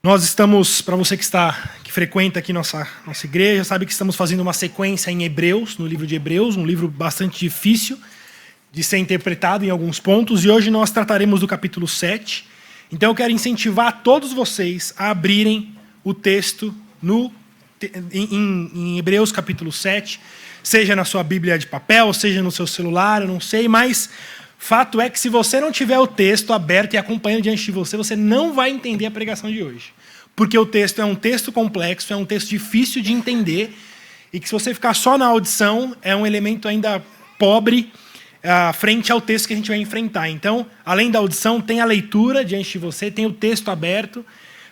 Nós estamos, para você que frequenta aqui nossa igreja, sabe que estamos fazendo uma sequência em Hebreus, no livro de Hebreus, um livro bastante difícil de ser interpretado em alguns pontos, e hoje nós trataremos do capítulo 7. Então eu quero incentivar todos vocês a abrirem o texto em Hebreus capítulo 7, seja na sua Bíblia de papel, seja no seu celular, eu não sei, mas fato é que se você não tiver o texto aberto e acompanhando diante de você, você não vai entender a pregação de hoje. Porque o texto é um texto complexo, é um texto difícil de entender, e que se você ficar só na audição, é um elemento ainda pobre frente ao texto que a gente vai enfrentar. Então, além da audição, tem a leitura diante de você, tem o texto aberto,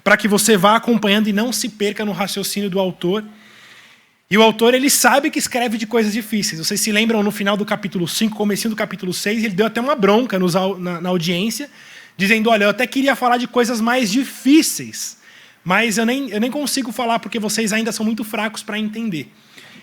para que você vá acompanhando e não se perca no raciocínio do autor. E o autor, ele sabe que escreve de coisas difíceis. Vocês se lembram, no final do capítulo 5, comecinho do capítulo 6, ele deu até uma bronca na audiência, dizendo, olha, eu até queria falar de coisas mais difíceis, mas eu nem consigo falar porque vocês ainda são muito fracos para entender.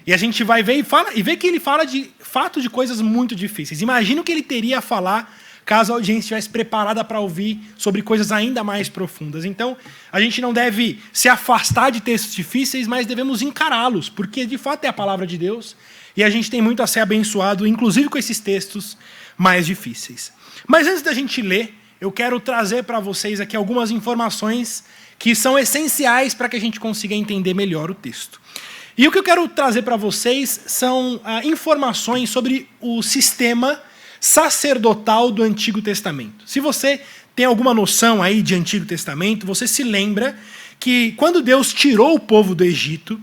E a gente vai ver e vê que ele fala de fato de coisas muito difíceis. Imagina o que ele teria a falar caso a audiência estivesse preparada para ouvir sobre coisas ainda mais profundas. Então, a gente não deve se afastar de textos difíceis, mas devemos encará-los, porque de fato é a palavra de Deus, e a gente tem muito a ser abençoado, inclusive com esses textos mais difíceis. Mas antes da gente ler, eu quero trazer para vocês aqui algumas informações que são essenciais para que a gente consiga entender melhor o texto. E o que eu quero trazer para vocês são informações sobre o sistema sacerdotal do Antigo Testamento. Se você tem alguma noção aí de Antigo Testamento, você se lembra que quando Deus tirou o povo do Egito,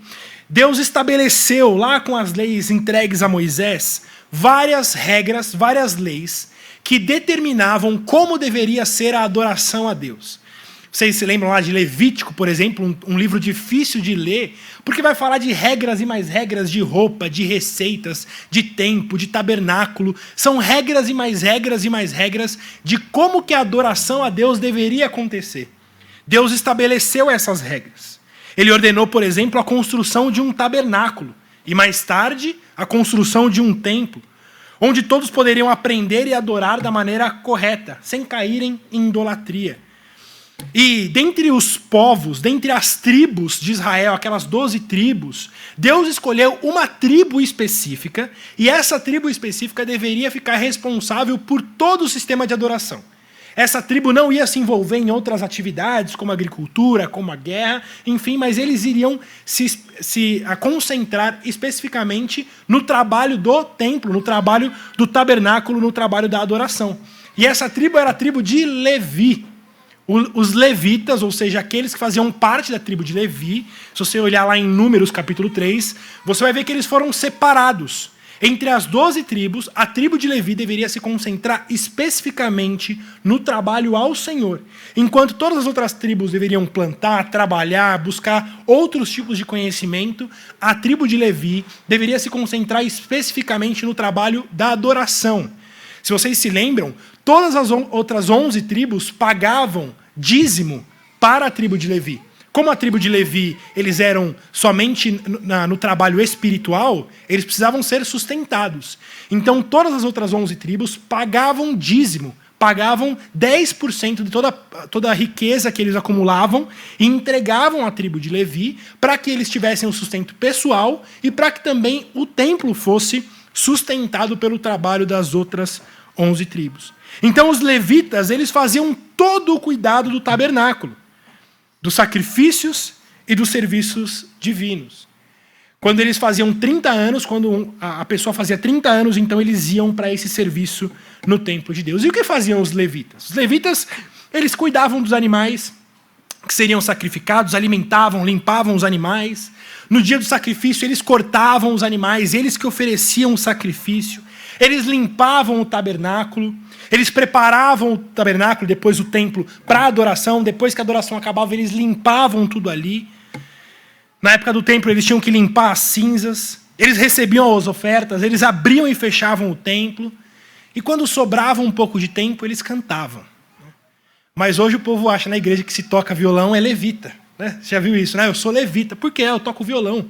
Deus estabeleceu lá com as leis entregues a Moisés várias regras, várias leis que determinavam como deveria ser a adoração a Deus. Vocês se lembram lá de Levítico, por exemplo, um livro difícil de ler, porque vai falar de regras e mais regras de roupa, de receitas, de tempo, de tabernáculo. São regras e mais regras e mais regras de como que a adoração a Deus deveria acontecer. Deus estabeleceu essas regras. Ele ordenou, por exemplo, a construção de um tabernáculo e mais tarde a construção de um templo, onde todos poderiam aprender e adorar da maneira correta, sem caírem em idolatria. E dentre os povos, dentre as tribos de Israel, aquelas 12 tribos, Deus escolheu uma tribo específica, e essa tribo específica deveria ficar responsável por todo o sistema de adoração. Essa tribo não ia se envolver em outras atividades, como a agricultura, como a guerra, enfim, mas eles iriam se concentrar especificamente no trabalho do templo, no trabalho do tabernáculo, no trabalho da adoração. E essa tribo era a tribo de Levi. Os levitas, ou seja, aqueles que faziam parte da tribo de Levi, se você olhar lá em Números capítulo 3, você vai ver que eles foram separados. Entre as 12 tribos, a tribo de Levi deveria se concentrar especificamente no trabalho ao Senhor, enquanto todas as outras tribos deveriam plantar, trabalhar, buscar outros tipos de conhecimento, a tribo de Levi deveria se concentrar especificamente no trabalho da adoração. Se vocês se lembram, todas as outras 11 tribos pagavam dízimo para a tribo de Levi. Como a tribo de Levi, eles eram somente no trabalho espiritual, eles precisavam ser sustentados. Então, todas as outras 11 tribos pagavam dízimo, pagavam 10% de toda a riqueza que eles acumulavam e entregavam à tribo de Levi para que eles tivessem um sustento pessoal e para que também o templo fosse sustentado pelo trabalho das outras 11 tribos. Então os levitas, eles faziam todo o cuidado do tabernáculo, dos sacrifícios e dos serviços divinos. Quando eles faziam 30 anos, quando a pessoa fazia 30 anos, então eles iam para esse serviço no templo de Deus. E o que faziam os levitas? Os levitas, eles cuidavam dos animais que seriam sacrificados, alimentavam, limpavam os animais. No dia do sacrifício, eles cortavam os animais, eles que ofereciam o sacrifício. Eles limpavam o tabernáculo, eles preparavam o tabernáculo, depois o templo, para a adoração. Depois que a adoração acabava, eles limpavam tudo ali. Na época do templo, eles tinham que limpar as cinzas, eles recebiam as ofertas, eles abriam e fechavam o templo. E quando sobrava um pouco de tempo, eles cantavam. Mas hoje o povo acha na igreja que se toca violão é levita. Né? Você já viu isso, né? Eu sou levita. Por quê? Eu toco violão.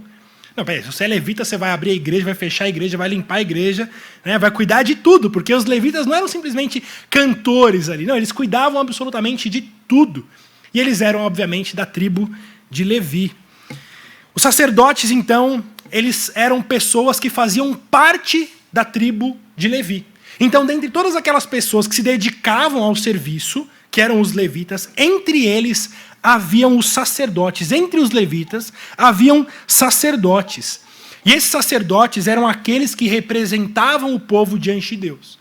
Não, peraí, se você é levita, você vai abrir a igreja, vai fechar a igreja, vai limpar a igreja, né, vai cuidar de tudo, porque os levitas não eram simplesmente cantores ali, não, eles cuidavam absolutamente de tudo. e eles eram, obviamente, da tribo de Levi. Os sacerdotes, então, eles eram pessoas que faziam parte da tribo de Levi. Então, dentre todas aquelas pessoas que se dedicavam ao serviço, que eram os levitas, entre eles haviam os sacerdotes. Entre os levitas haviam sacerdotes. E esses sacerdotes eram aqueles que representavam o povo diante de Deus.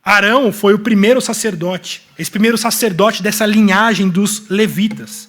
Arão foi o primeiro sacerdote, esse primeiro sacerdote dessa linhagem dos levitas.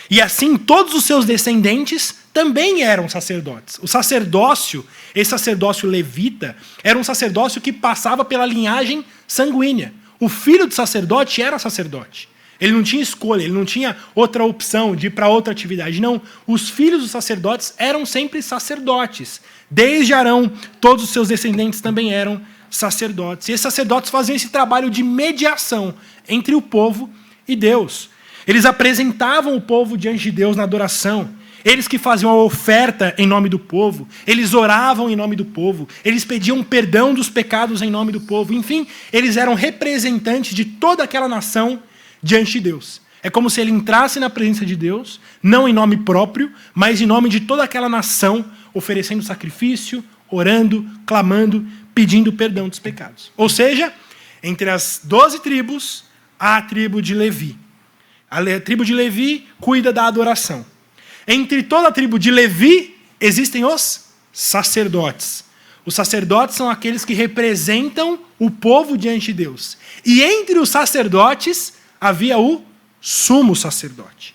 E assim, todos os seus descendentes também eram sacerdotes. O sacerdócio, esse sacerdócio levita, era um sacerdócio que passava pela linhagem sanguínea. O filho do sacerdote era sacerdote. Ele não tinha escolha, ele não tinha outra opção de ir para outra atividade. Não, os filhos dos sacerdotes eram sempre sacerdotes. Desde Arão, todos os seus descendentes também eram sacerdotes. E esses sacerdotes faziam esse trabalho de mediação entre o povo e Deus. Eles apresentavam o povo diante de Deus na adoração. Eles que faziam a oferta em nome do povo. Eles oravam em nome do povo. Eles pediam perdão dos pecados em nome do povo. Enfim, eles eram representantes de toda aquela nação diante de Deus. É como se ele entrasse na presença de Deus, não em nome próprio, mas em nome de toda aquela nação, oferecendo sacrifício, orando, clamando, pedindo perdão dos pecados. Ou seja, entre as 12 tribos, há a tribo de Levi. A tribo de Levi cuida da adoração. Entre toda a tribo de Levi, existem os sacerdotes. Os sacerdotes são aqueles que representam o povo diante de Deus. E entre os sacerdotes, havia o sumo sacerdote.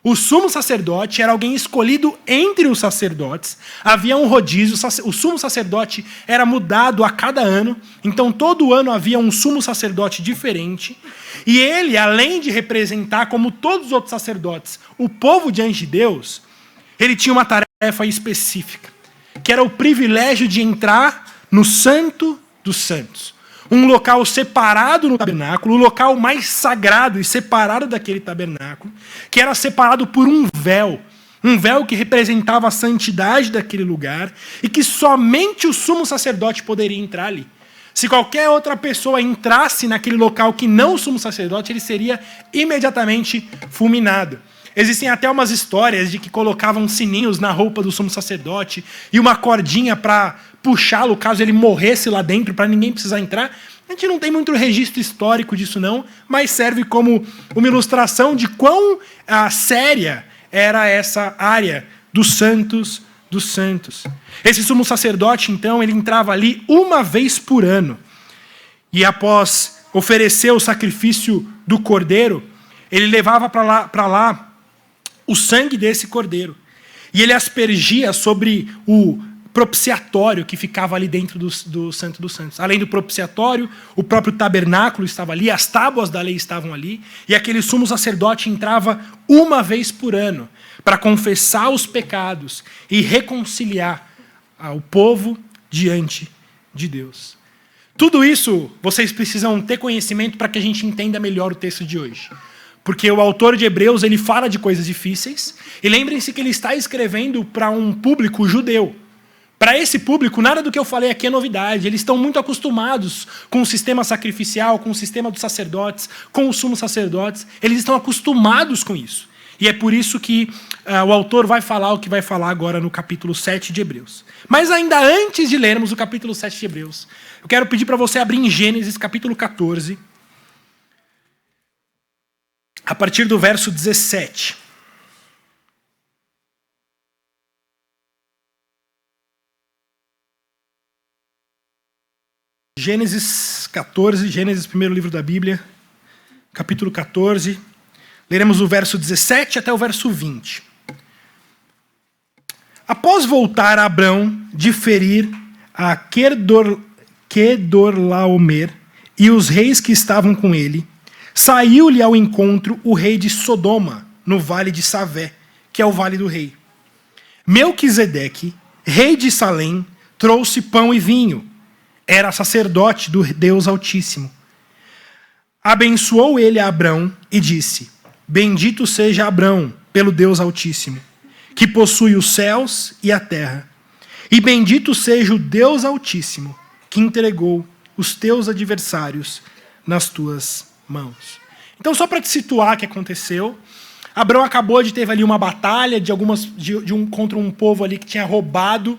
O sumo sacerdote era alguém escolhido entre os sacerdotes. Havia um rodízio. O sumo sacerdote era mudado a cada ano. Então, todo ano havia um sumo sacerdote diferente. E ele, além de representar, como todos os outros sacerdotes, o povo diante de Deus, ele tinha uma tarefa específica, que era o privilégio de entrar no Santo dos Santos. Um local separado no tabernáculo, o local mais sagrado e separado daquele tabernáculo, que era separado por um véu que representava a santidade daquele lugar, e que somente o sumo sacerdote poderia entrar ali. Se qualquer outra pessoa entrasse naquele local que não o sumo sacerdote, ele seria imediatamente fulminado. Existem até umas histórias de que colocavam sininhos na roupa do sumo sacerdote e uma cordinha para puxá-lo caso ele morresse lá dentro, para ninguém precisar entrar. A gente não tem muito registro histórico disso não, mas serve como uma ilustração de quão séria era essa área dos santos dos santos. Esse sumo sacerdote, então, ele entrava ali uma vez por ano. E após oferecer o sacrifício do cordeiro, ele levava para lá o sangue desse cordeiro. E ele aspergia sobre o propiciatório que ficava ali dentro do Santo dos Santos. Além do propiciatório, o próprio tabernáculo estava ali, as tábuas da lei estavam ali, e aquele sumo sacerdote entrava uma vez por ano para confessar os pecados e reconciliar o povo diante de Deus. Tudo isso vocês precisam ter conhecimento para que a gente entenda melhor o texto de hoje. Porque o autor de Hebreus, ele fala de coisas difíceis, e lembrem-se que ele está escrevendo para um público judeu. Para esse público, nada do que eu falei aqui é novidade. Eles estão muito acostumados com o sistema sacrificial, com o sistema dos sacerdotes, com os sumos sacerdotes. Eles estão acostumados com isso. E é por isso que o autor vai falar o que vai falar agora no capítulo 7 de Hebreus. Mas ainda antes de lermos o capítulo 7 de Hebreus, eu quero pedir para você abrir em Gênesis, capítulo 14, a partir do verso 17. Gênesis 14, Gênesis, primeiro livro da Bíblia, capítulo 14. Leremos o verso 17 até o verso 20. Após voltar Abrão de ferir a Quedorlaomer e os reis que estavam com ele, saiu-lhe ao encontro o rei de Sodoma, no vale de Savé, que é o vale do rei. Melquisedeque, rei de Salém, trouxe pão e vinho. Era sacerdote do Deus Altíssimo. Abençoou ele a Abrão e disse: Bendito seja Abrão pelo Deus Altíssimo, que possui os céus e a terra. E bendito seja o Deus Altíssimo, que entregou os teus adversários nas tuas mãos. Então, só para te situar o que aconteceu, Abrão acabou de ter ali uma batalha contra um povo ali que tinha roubado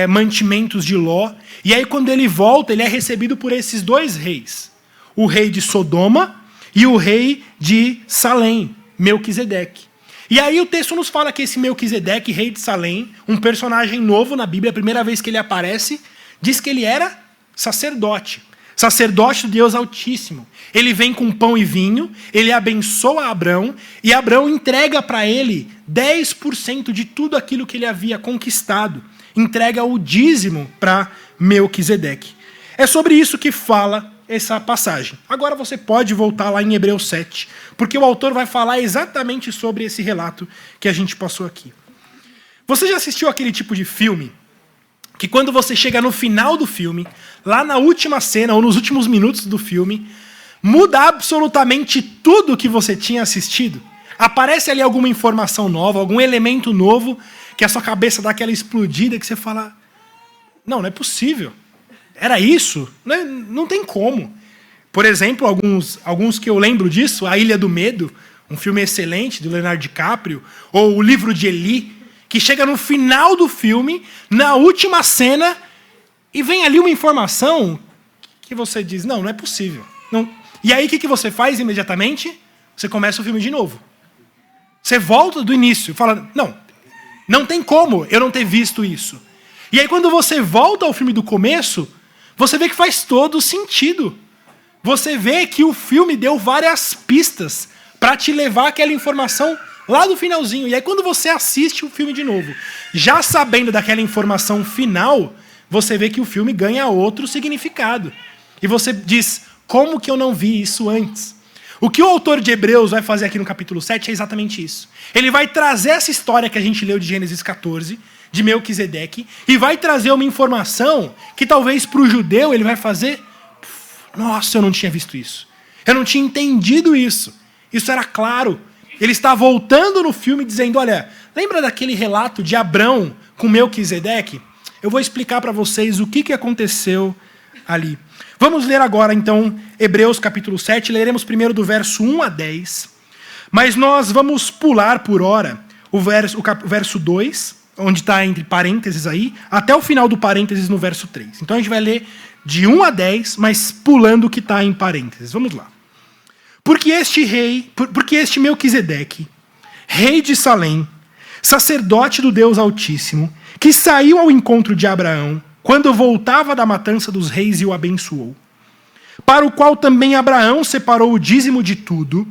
mantimentos de Ló. E aí quando ele volta, ele é recebido por esses dois reis. O rei de Sodoma e o rei de Salém, Melquisedeque. E aí o texto nos fala que esse Melquisedeque, rei de Salém, um personagem novo na Bíblia, a primeira vez que ele aparece, diz que ele era sacerdote. Sacerdote do Deus Altíssimo. Ele vem com pão e vinho, ele abençoa Abrão, e Abrão entrega para ele 10% de tudo aquilo que ele havia conquistado. Entrega o dízimo para Melquisedeque. É sobre isso que fala essa passagem. Agora você pode voltar lá em Hebreus 7, porque o autor vai falar exatamente sobre esse relato que a gente passou aqui. Você já assistiu aquele tipo de filme que quando você chega no final do filme, lá na última cena ou nos últimos minutos do filme, muda absolutamente tudo que você tinha assistido? Aparece ali alguma informação nova, algum elemento novo, que a sua cabeça dá aquela explodida que você fala, não é possível. Era isso? Não tem como. Por exemplo, alguns que eu lembro disso, A Ilha do Medo, um filme excelente do Leonardo DiCaprio, ou O Livro de Eli, que chega no final do filme, na última cena, e vem ali uma informação que você diz, não é possível. Não. E aí o que você faz imediatamente? Você começa o filme de novo. Você volta do início e fala, não tem como eu não ter visto isso. E aí quando você volta ao filme do começo, você vê que faz todo sentido. Você vê que o filme deu várias pistas para te levar aquela informação lá do finalzinho. E aí quando você assiste o filme de novo, já sabendo daquela informação final, você vê que o filme ganha outro significado. E você diz, como que eu não vi isso antes? O que o autor de Hebreus vai fazer aqui no capítulo 7 é exatamente isso. Ele vai trazer essa história que a gente leu de Gênesis 14, de Melquisedeque, e vai trazer uma informação que talvez para o judeu ele vai fazer, nossa, eu não tinha visto isso. Eu não tinha entendido isso. Isso era claro. Ele está voltando no filme dizendo, olha, lembra daquele relato de Abrão com Melquisedeque? Eu vou explicar para vocês o que aconteceu ali. Vamos ler agora, então, Hebreus capítulo 7. Leremos primeiro do verso 1 a 10. Mas nós vamos pular por hora o verso 2, onde está entre parênteses aí, até o final do parênteses no verso 3. Então a gente vai ler de 1 a 10, mas pulando o que está em parênteses. Vamos lá. Porque este Melquisedeque, rei de Salém, sacerdote do Deus Altíssimo, que saiu ao encontro de Abraão, quando voltava da matança dos reis e o abençoou, para o qual também Abraão separou o dízimo de tudo,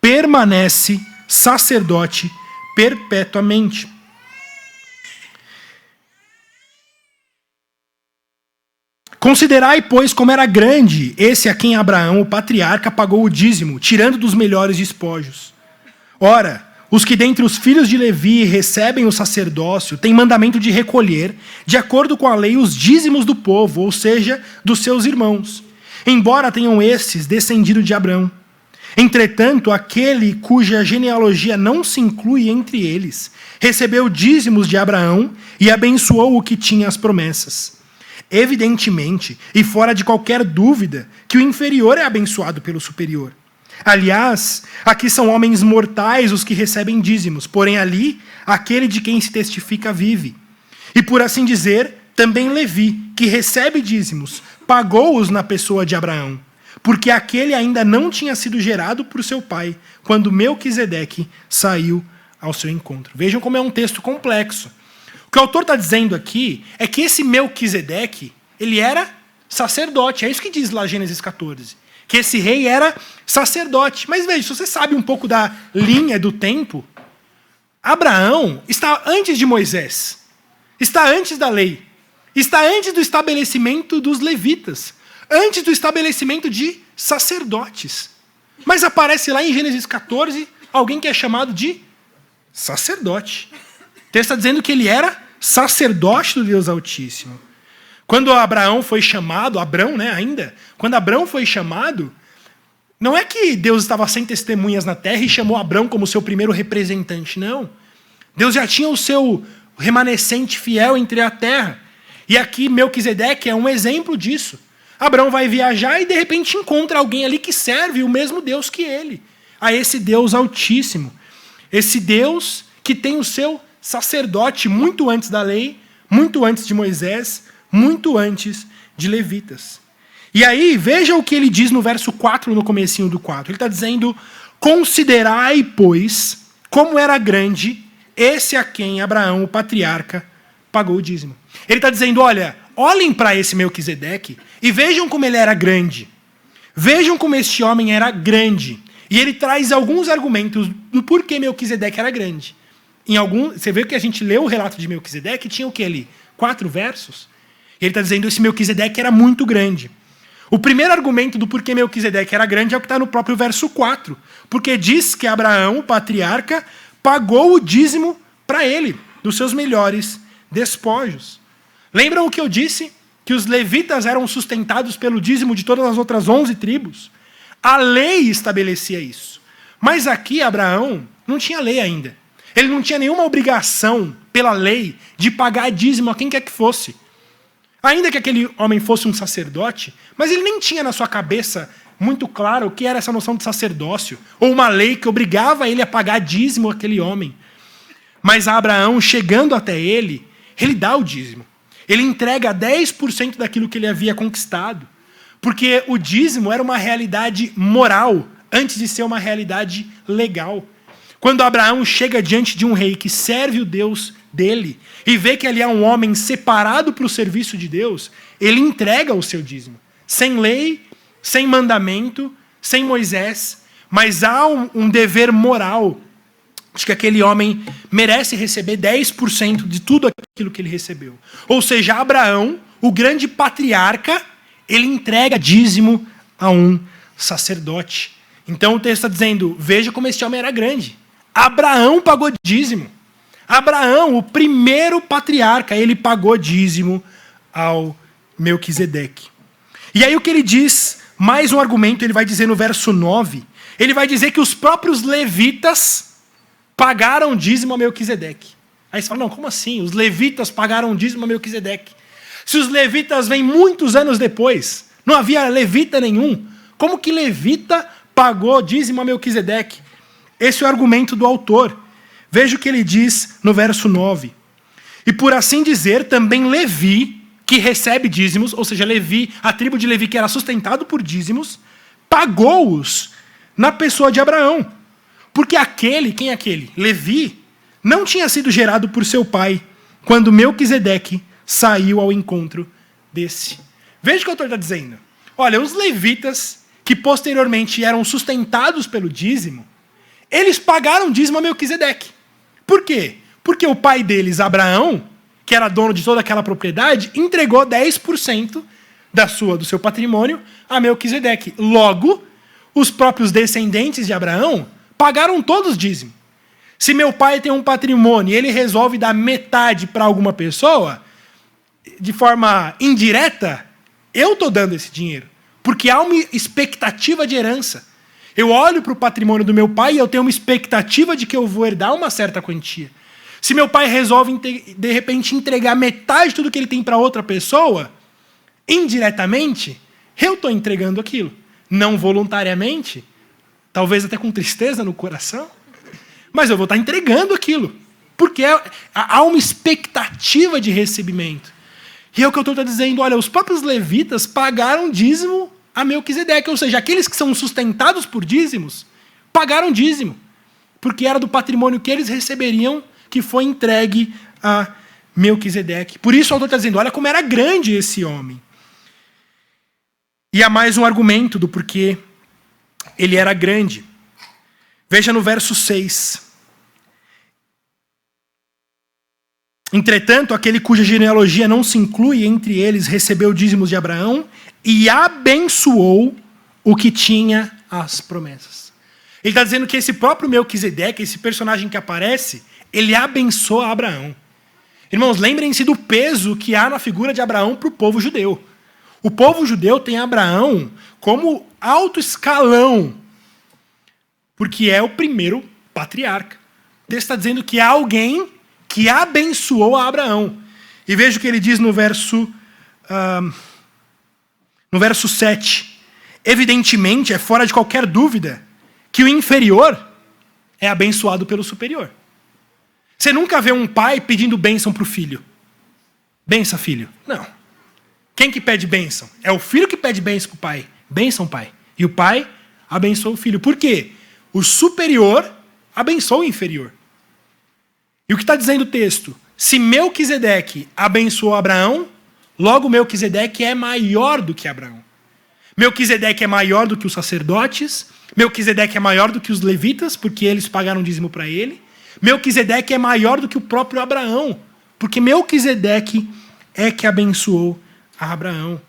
permanece sacerdote perpetuamente. Considerai, pois, como era grande esse a quem Abraão, o patriarca, pagou o dízimo, tirando dos melhores despojos. Ora, os que dentre os filhos de Levi recebem o sacerdócio têm mandamento de recolher, de acordo com a lei, os dízimos do povo, ou seja, dos seus irmãos, embora tenham estes descendido de Abrão. Entretanto, aquele cuja genealogia não se inclui entre eles, recebeu dízimos de Abraão e abençoou o que tinha as promessas. Evidentemente, e fora de qualquer dúvida, que o inferior é abençoado pelo superior. Aliás, aqui são homens mortais os que recebem dízimos, porém ali, aquele de quem se testifica vive. E por assim dizer, também Levi, que recebe dízimos, pagou-os na pessoa de Abraão, porque aquele ainda não tinha sido gerado por seu pai, quando Melquisedeque saiu ao seu encontro. Vejam como é um texto complexo. O que o autor está dizendo aqui é que esse Melquisedeque, ele era sacerdote. É isso que diz lá Gênesis 14. Que esse rei era sacerdote. Mas veja, se você sabe um pouco da linha do tempo, Abraão está antes de Moisés. Está antes da lei. Está antes do estabelecimento dos levitas. Antes do estabelecimento de sacerdotes. Mas aparece lá em Gênesis 14 alguém que é chamado de sacerdote. O texto está dizendo que ele era sacerdote do Deus Altíssimo. Quando Abraão foi chamado, Abrão, né, ainda, quando Abrão foi chamado, não é que Deus estava sem testemunhas na terra e chamou Abrão como seu primeiro representante, não. Deus já tinha o seu remanescente fiel entre a terra. E aqui Melquisedeque é um exemplo disso. Abrão vai viajar e de repente encontra alguém ali que serve o mesmo Deus que ele, a esse Deus Altíssimo. Esse Deus que tem o seu sacerdote muito antes da lei, muito antes de Moisés, muito antes de levitas. E aí, veja o que ele diz no verso 4, no comecinho do 4. Ele está dizendo: considerai, pois, como era grande esse a quem Abraão, o patriarca, pagou o dízimo. Ele está dizendo: olhem para esse Melquisedeque e vejam como ele era grande. Vejam como este homem era grande. E ele traz alguns argumentos do porquê Melquisedeque era grande. Você vê que a gente leu o relato de Melquisedeque, tinha o que ali? 4 versos. Ele está dizendo que esse Melquisedeque era muito grande. O primeiro argumento do porquê Melquisedeque era grande é o que está no próprio verso 4. Porque diz que Abraão, o patriarca, pagou o dízimo para ele, dos seus melhores despojos. Lembram o que eu disse? Que os levitas eram sustentados pelo dízimo de todas as outras 11 tribos? A lei estabelecia isso. Mas aqui Abraão não tinha lei ainda. Ele não tinha nenhuma obrigação pela lei de pagar dízimo a quem quer que fosse. Ainda que aquele homem fosse um sacerdote, mas ele nem tinha na sua cabeça muito claro o que era essa noção de sacerdócio, ou uma lei que obrigava ele a pagar dízimo àquele homem. Mas Abraão, chegando até ele dá o dízimo. Ele entrega 10% daquilo que ele havia conquistado. Porque o dízimo era uma realidade moral, antes de ser uma realidade legal. Quando Abraão chega diante de um rei que serve o Deus dele, e vê que ali é um homem separado para o serviço de Deus, ele entrega o seu dízimo. Sem lei, sem mandamento, sem Moisés, mas há um dever moral de que aquele homem merece receber 10% de tudo aquilo que ele recebeu. Ou seja, Abraão, o grande patriarca, ele entrega dízimo a um sacerdote. Então o texto está dizendo: veja como este homem era grande. Abraão pagou dízimo. Abraão, o primeiro patriarca, ele pagou dízimo ao Melquisedeque. E aí o que ele diz, mais um argumento, ele vai dizer no verso 9, ele vai dizer que os próprios levitas pagaram dízimo a Melquisedeque. Aí você fala: não, como assim? Os levitas pagaram dízimo a Melquisedeque. Se os levitas vêm muitos anos depois, não havia levita nenhum, como que levita pagou dízimo a Melquisedeque? Esse é o argumento do autor. Veja o que ele diz no verso 9. E por assim dizer, também Levi, que recebe dízimos, ou seja, Levi, a tribo de Levi que era sustentado por dízimos, pagou-os na pessoa de Abraão. Porque quem é aquele? Levi não tinha sido gerado por seu pai quando Melquisedeque saiu ao encontro desse. Veja o que o autor está dizendo. Olha, os levitas, que posteriormente eram sustentados pelo dízimo, eles pagaram dízimo a Melquisedeque. Por quê? Porque o pai deles, Abraão, que era dono de toda aquela propriedade, entregou 10% do seu patrimônio a Melquisedeque. Logo, os próprios descendentes de Abraão pagaram todos dízimo. Se meu pai tem um patrimônio e ele resolve dar metade para alguma pessoa, de forma indireta, eu estou dando esse dinheiro. Porque há uma expectativa de herança. Eu olho para o patrimônio do meu pai e eu tenho uma expectativa de que eu vou herdar uma certa quantia. Se meu pai resolve, de repente, entregar metade de tudo que ele tem para outra pessoa, indiretamente, eu estou entregando aquilo. Não voluntariamente, talvez até com tristeza no coração, mas eu vou estar entregando aquilo. Porque há uma expectativa de recebimento. E é o que eu estou dizendo: olha, os próprios levitas pagaram dízimo a Melquisedeque, ou seja, aqueles que são sustentados por dízimos, pagaram dízimo, porque era do patrimônio que eles receberiam, que foi entregue a Melquisedeque. Por isso o autor está dizendo: olha como era grande esse homem. E há mais um argumento do porquê ele era grande. Veja no verso 6. Entretanto, aquele cuja genealogia não se inclui entre eles recebeu dízimos de Abraão e abençoou o que tinha as promessas. Ele está dizendo que esse próprio Melquisedeque, esse personagem que aparece, ele abençoa Abraão. Irmãos, lembrem-se do peso que há na figura de Abraão para o povo judeu. O povo judeu tem Abraão como alto escalão, porque é o primeiro patriarca. O texto está dizendo que há alguém que abençoou a Abraão. E veja o que ele diz no verso 7. Evidentemente, é fora de qualquer dúvida que o inferior é abençoado pelo superior. Você nunca vê um pai pedindo bênção para o filho. Benção, filho. Não. Quem que pede bênção? É o filho que pede bênção para o pai. Bênção, pai. E o pai abençoa o filho. Por quê? O superior abençoa o inferior. E o que está dizendo o texto? Se Melquisedeque abençoou Abraão, logo Melquisedeque é maior do que Abraão. Melquisedeque é maior do que os sacerdotes. Melquisedeque é maior do que os levitas, porque eles pagaram dízimo para ele. Melquisedeque é maior do que o próprio Abraão, porque Melquisedeque é que abençoou a Abraão.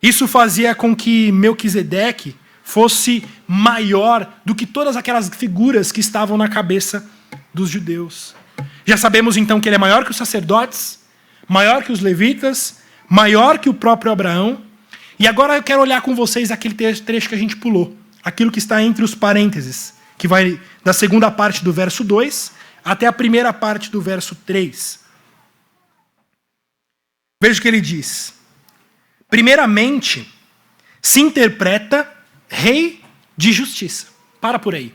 Isso fazia com que Melquisedeque fosse maior do que todas aquelas figuras que estavam na cabeça dos judeus. Já sabemos então que ele é maior que os sacerdotes, maior que os levitas, maior que o próprio Abraão. E agora eu quero olhar com vocês aquele trecho que a gente pulou, aquilo que está entre os parênteses, que vai da segunda parte do verso 2 até a primeira parte do verso 3. Veja o que ele diz. Primeiramente, se interpreta rei de justiça. Para por aí.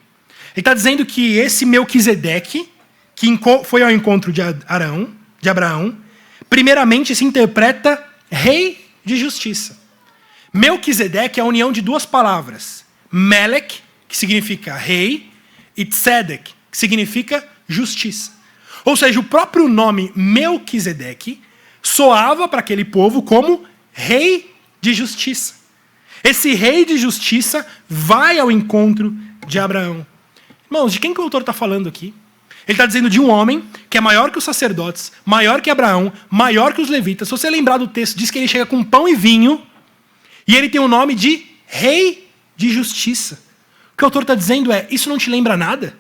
Ele está dizendo que esse Melquisedeque, que foi ao encontro de Abraão, primeiramente se interpreta rei de justiça. Melquisedeque é a união de duas palavras. Melech, que significa rei, e Tzedek, que significa justiça. Ou seja, o próprio nome Melquisedeque soava para aquele povo como rei de justiça. Esse rei de justiça vai ao encontro de Abraão. Irmãos, de quem que o autor está falando aqui? Ele está dizendo de um homem que é maior que os sacerdotes, maior que Abraão, maior que os levitas. Se você lembrar do texto, diz que ele chega com pão e vinho, e ele tem o nome de rei de justiça. O que o autor está dizendo é, isso não te lembra nada?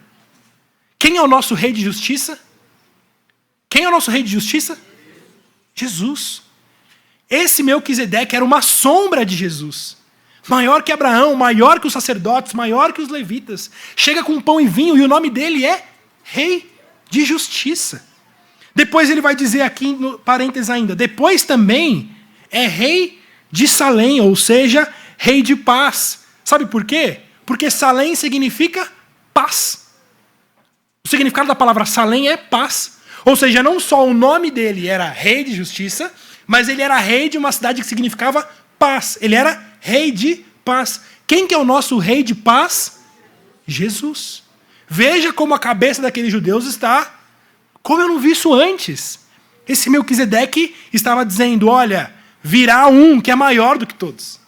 Quem é o nosso rei de justiça? Quem é o nosso rei de justiça? Jesus. Esse Melquisedeque era uma sombra de Jesus. Maior que Abraão, maior que os sacerdotes, maior que os levitas. Chega com pão e vinho e o nome dele é rei de justiça. Depois ele vai dizer aqui, no parênteses ainda, depois também é rei de Salém, ou seja, rei de paz. Sabe por quê? Porque Salém significa paz. O significado da palavra Salém é paz. Ou seja, não só o nome dele era rei de justiça, mas ele era rei de uma cidade que significava paz. Ele era rei de paz. Quem que é o nosso rei de paz? Jesus. Veja como a cabeça daqueles judeus está, como eu não vi isso antes. Esse Melquisedeque estava dizendo, olha, virá um que é maior do que todos.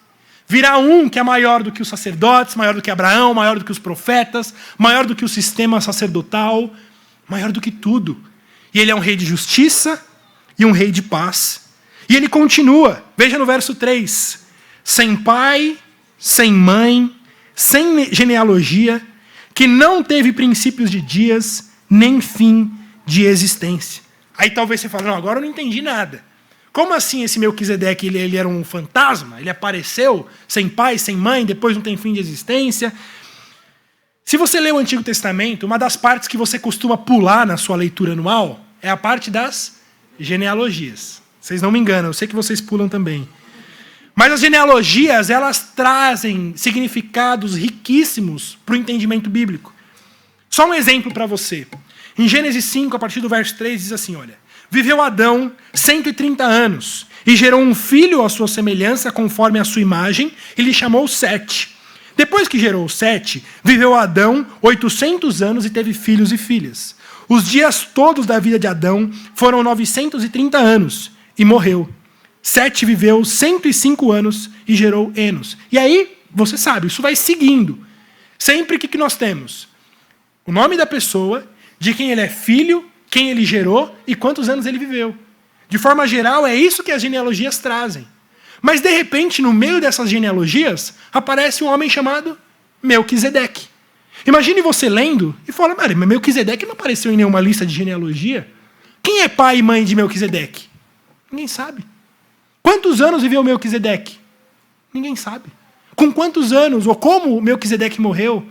Virá um que é maior do que os sacerdotes, maior do que Abraão, maior do que os profetas, maior do que o sistema sacerdotal, maior do que tudo. E ele é um rei de justiça e um rei de paz. E ele continua, veja no verso 3, sem pai, sem mãe, sem genealogia, que não teve princípios de dias, nem fim de existência. Aí talvez você fale, não, agora eu não entendi nada. Como assim esse Melquisedeque, ele era um fantasma? Ele apareceu sem pai, sem mãe, depois não tem fim de existência? Se você lê o Antigo Testamento, uma das partes que você costuma pular na sua leitura anual é a parte das genealogias. Vocês não me enganam, eu sei que vocês pulam também. Mas as genealogias, elas trazem significados riquíssimos para o entendimento bíblico. Só um exemplo para você. Em Gênesis 5, a partir do verso 3, diz assim, olha, viveu Adão 130 anos e gerou um filho à sua semelhança, conforme a sua imagem, e lhe chamou Sete. Depois que gerou Sete, viveu Adão 800 anos e teve filhos e filhas. Os dias todos da vida de Adão foram 930 anos e morreu. Sete viveu 105 anos e gerou Enos. E aí, você sabe, isso vai seguindo. Sempre que nós temos o nome da pessoa, de quem ele é filho, quem ele gerou e quantos anos ele viveu. De forma geral, é isso que as genealogias trazem. Mas, de repente, no meio dessas genealogias, aparece um homem chamado Melquisedeque. Imagine você lendo e fala, mas Melquisedeque não apareceu em nenhuma lista de genealogia. Quem é pai e mãe de Melquisedeque? Ninguém sabe. Quantos anos viveu Melquisedeque? Ninguém sabe. Com quantos anos, ou como Melquisedeque morreu?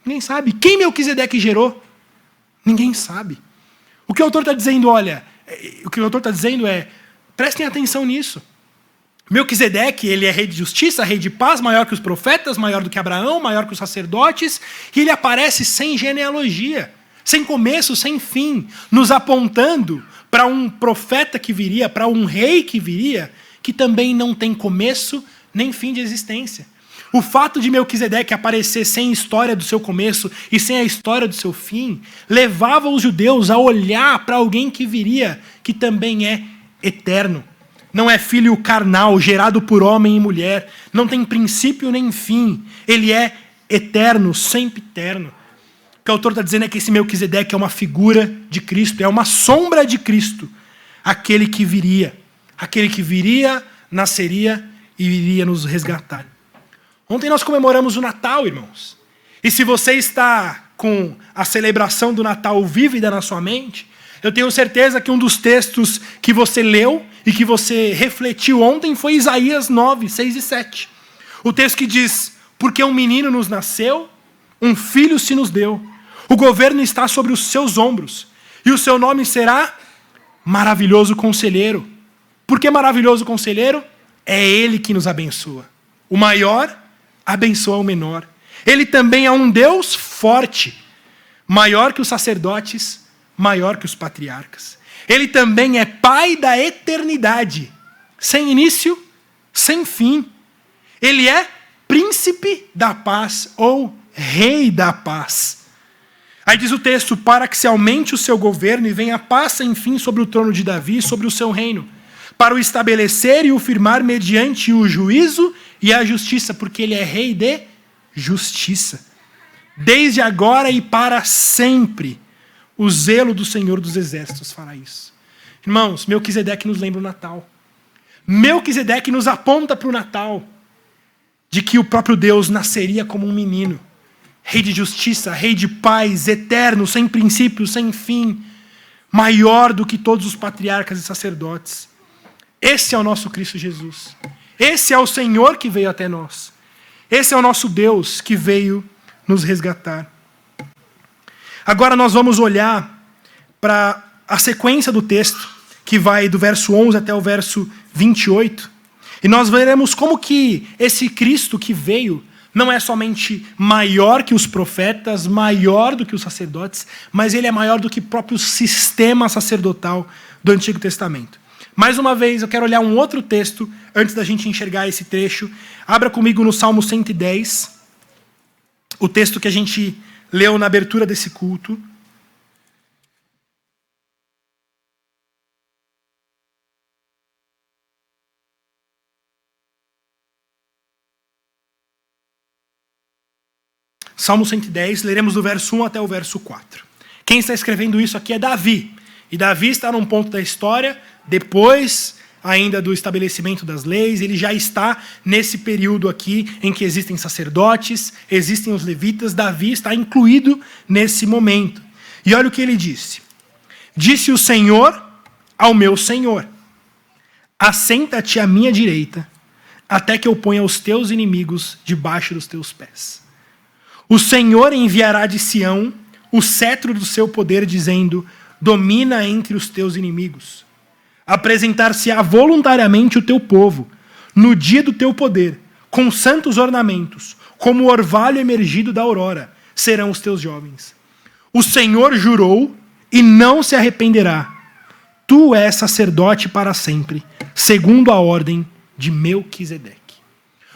Ninguém sabe. Quem Melquisedeque gerou? Ninguém sabe. O que o autor está dizendo, olha, o que o autor está dizendo é, prestem atenção nisso. Melquisedeque, ele é rei de justiça, rei de paz, maior que os profetas, maior do que Abraão, maior que os sacerdotes, e ele aparece sem genealogia, sem começo, sem fim, nos apontando para um profeta que viria, para um rei que viria, que também não tem começo nem fim de existência. O fato de Melquisedeque aparecer sem história do seu começo e sem a história do seu fim, levava os judeus a olhar para alguém que viria, que também é eterno. Não é filho carnal, gerado por homem e mulher. Não tem princípio nem fim. Ele é eterno, sempre eterno. O que o autor está dizendo é que esse Melquisedeque é uma figura de Cristo, é uma sombra de Cristo. Aquele que viria, nasceria e iria nos resgatar. Ontem nós comemoramos o Natal, irmãos. E se você está com a celebração do Natal vívida na sua mente, eu tenho certeza que um dos textos que você leu e que você refletiu ontem foi Isaías 9, 6 e 7. O texto que diz: porque um menino nos nasceu, um filho se nos deu, o governo está sobre os seus ombros, e o seu nome será Maravilhoso Conselheiro. Por que Maravilhoso Conselheiro? É ele que nos abençoa. O maior abençoa o menor. Ele também é um Deus forte, maior que os sacerdotes, maior que os patriarcas. Ele também é Pai da eternidade, sem início, sem fim. Ele é Príncipe da paz, ou Rei da paz. Aí diz o texto: para que se aumente o seu governo e venha a paz sem fim sobre o trono de Davi e sobre o seu reino, para o estabelecer e o firmar mediante o juízo e a justiça, porque ele é Rei de justiça. Desde agora e para sempre, o zelo do Senhor dos Exércitos fará isso. Irmãos, Melquisedeque nos lembra o Natal. Melquisedeque nos aponta para o Natal, de que o próprio Deus nasceria como um menino. Rei de justiça, rei de paz, eterno, sem princípio, sem fim, maior do que todos os patriarcas e sacerdotes. Esse é o nosso Cristo Jesus. Esse é o Senhor que veio até nós. Esse é o nosso Deus que veio nos resgatar. Agora nós vamos olhar para a sequência do texto, que vai do verso 11 até o verso 28. E nós veremos como que esse Cristo que veio não é somente maior que os profetas, maior do que os sacerdotes, mas ele é maior do que o próprio sistema sacerdotal do Antigo Testamento. Mais uma vez, eu quero olhar um outro texto antes da gente enxergar esse trecho. Abra comigo no Salmo 110, o texto que a gente leu na abertura desse culto. Salmo 110, leremos do verso 1 até o verso 4. Quem está escrevendo isso aqui é Davi. E Davi está num ponto da história, depois ainda do estabelecimento das leis, ele já está nesse período aqui em que existem sacerdotes, existem os levitas. Davi está incluído nesse momento. E olha o que ele disse. Disse o Senhor ao meu Senhor: assenta-te à minha direita, até que eu ponha os teus inimigos debaixo dos teus pés. O Senhor enviará de Sião o cetro do seu poder, dizendo: domina entre os teus inimigos. Apresentar-se-á voluntariamente o teu povo, no dia do teu poder, com santos ornamentos, como o orvalho emergido da aurora, serão os teus jovens. O Senhor jurou e não se arrependerá. Tu és sacerdote para sempre, segundo a ordem de Melquisedeque.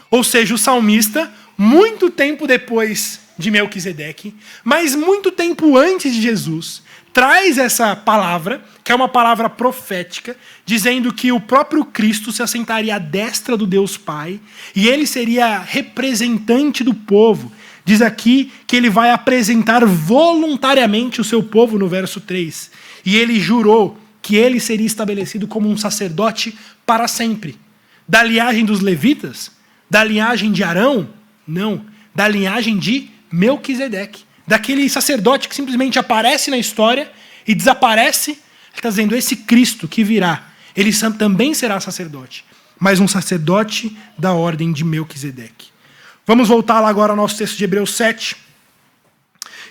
Ou seja, o salmista, muito tempo depois de Melquisedeque, mas muito tempo antes de Jesus, traz essa palavra, que é uma palavra profética, dizendo que o próprio Cristo se assentaria à destra do Deus Pai, e ele seria representante do povo. Diz aqui que ele vai apresentar voluntariamente o seu povo no verso 3. E ele jurou que ele seria estabelecido como um sacerdote para sempre. Da linhagem dos levitas? Da linhagem de Arão? Não. Da linhagem de Melquisedeque. Daquele sacerdote que simplesmente aparece na história e desaparece. Ele está dizendo: esse Cristo que virá, ele também será sacerdote, mas um sacerdote da ordem de Melquisedeque. Vamos voltar lá agora ao nosso texto de Hebreus 7.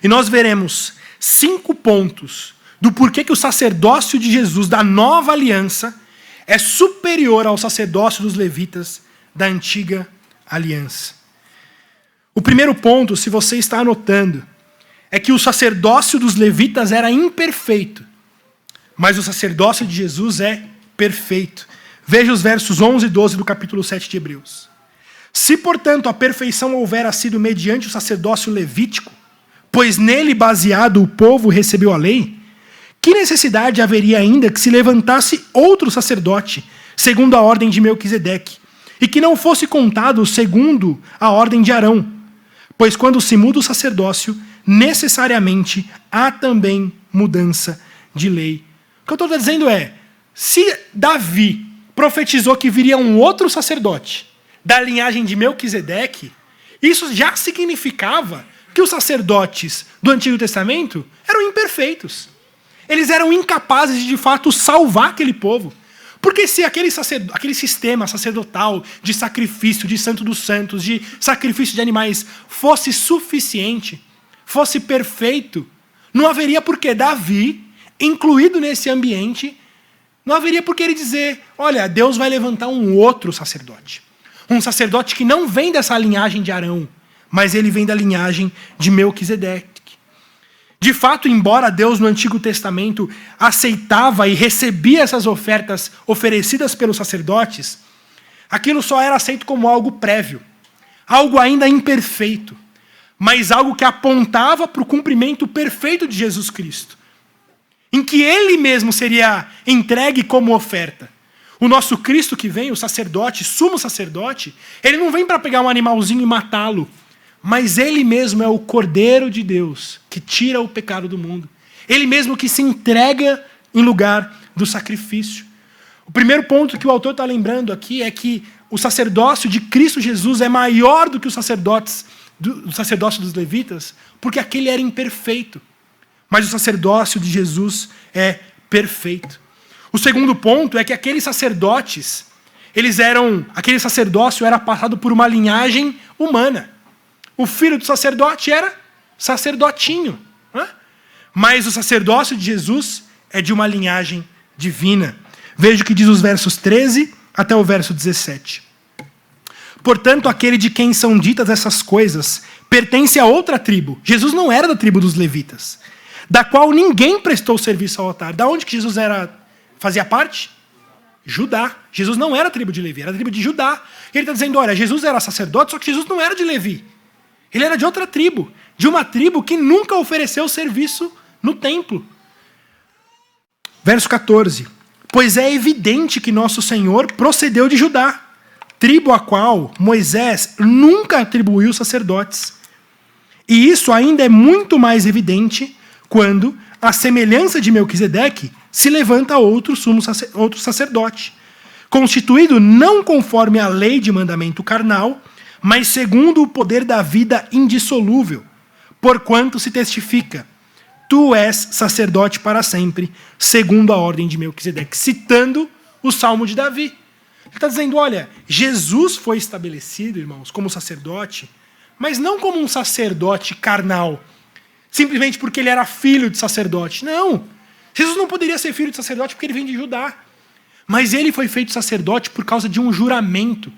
E nós veremos 5 pontos do porquê que o sacerdócio de Jesus da nova aliança é superior ao sacerdócio dos levitas da antiga aliança. O primeiro ponto, se você está anotando, é que o sacerdócio dos levitas era imperfeito, mas o sacerdócio de Jesus é perfeito. Veja os versos 11 e 12 do capítulo 7 de Hebreus. Se, portanto, a perfeição houvera sido mediante o sacerdócio levítico, pois nele baseado o povo recebeu a lei, que necessidade haveria ainda que se levantasse outro sacerdote, segundo a ordem de Melquisedeque, e que não fosse contado segundo a ordem de Arão? Pois quando se muda o sacerdócio, necessariamente há também mudança de lei. O que eu estou dizendo é, se Davi profetizou que viria um outro sacerdote da linhagem de Melquisedeque, isso já significava que os sacerdotes do Antigo Testamento eram imperfeitos. Eles eram incapazes de fato salvar aquele povo. Porque se aquele sistema sacerdotal de sacrifício, de santo dos santos, de sacrifício de animais fosse suficiente, fosse perfeito, não haveria por que Davi, incluído nesse ambiente, não haveria por que ele dizer, olha, Deus vai levantar um outro sacerdote. Um sacerdote que não vem dessa linhagem de Arão, mas ele vem da linhagem de Melquisedeque. De fato, embora Deus no Antigo Testamento aceitava e recebia essas ofertas oferecidas pelos sacerdotes, aquilo só era aceito como algo prévio, algo ainda imperfeito, mas algo que apontava para o cumprimento perfeito de Jesus Cristo, em que ele mesmo seria entregue como oferta. O nosso Cristo que vem, o sacerdote, sumo sacerdote, ele não vem para pegar um animalzinho e matá-lo, mas ele mesmo é o Cordeiro de Deus, que tira o pecado do mundo. Ele mesmo que se entrega em lugar do sacrifício. O primeiro ponto que o autor está lembrando aqui é que o sacerdócio de Cristo Jesus é maior do que o sacerdócio dos levitas, porque aquele era imperfeito. Mas o sacerdócio de Jesus é perfeito. O segundo ponto é que aqueles sacerdotes, aquele sacerdócio era passado por uma linhagem humana. O filho do sacerdote era sacerdotinho. Né? Mas o sacerdócio de Jesus é de uma linhagem divina. Veja o que diz os versos 13 até o verso 17. Portanto, aquele de quem são ditas essas coisas pertence a outra tribo. Jesus não era da tribo dos levitas, da qual ninguém prestou serviço ao altar. Da onde que Jesus fazia parte? Judá. Jesus não era a tribo de Levi, era a tribo de Judá. Ele está dizendo, olha, Jesus era sacerdote, só que Jesus não era de Levi. Ele era de outra tribo, de uma tribo que nunca ofereceu serviço no templo. Verso 14. Pois é evidente que nosso Senhor procedeu de Judá, tribo a qual Moisés nunca atribuiu sacerdotes. E isso ainda é muito mais evidente quando, à semelhança de Melquisedeque, se levanta outro sacerdote, constituído não conforme a lei de mandamento carnal, mas segundo o poder da vida indissolúvel, porquanto se testifica, tu és sacerdote para sempre, segundo a ordem de Melquisedeque, citando o Salmo de Davi. Ele está dizendo, olha, Jesus foi estabelecido, irmãos, como sacerdote, mas não como um sacerdote carnal, simplesmente porque ele era filho de sacerdote. Não, Jesus não poderia ser filho de sacerdote porque ele vem de Judá, mas ele foi feito sacerdote por causa de um juramento,